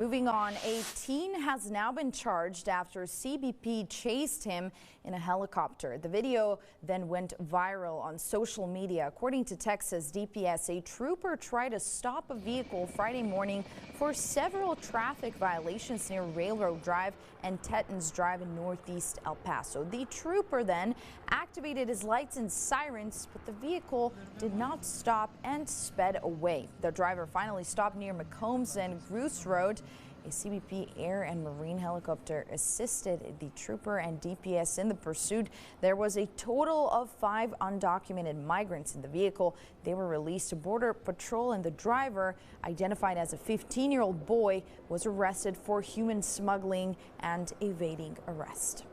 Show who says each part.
Speaker 1: Moving on, a teen has now been charged after CBP chased him in a helicopter. The video then went viral on social media. According to Texas DPS, a trooper tried to stop a vehicle Friday morning for several traffic violations near Railroad Drive and Tettons Drive in northeast El Paso. The trooper then activated his lights and sirens, but the vehicle did not stop and sped away. The driver finally stopped near McCombs and Groose Road. A CBP air and marine helicopter assisted the trooper and DPS in the pursuit. There was a total of 5 undocumented migrants in the vehicle. They were released to Border Patrol, and the driver, identified as a 15-year-old boy, was arrested for human smuggling and evading arrest.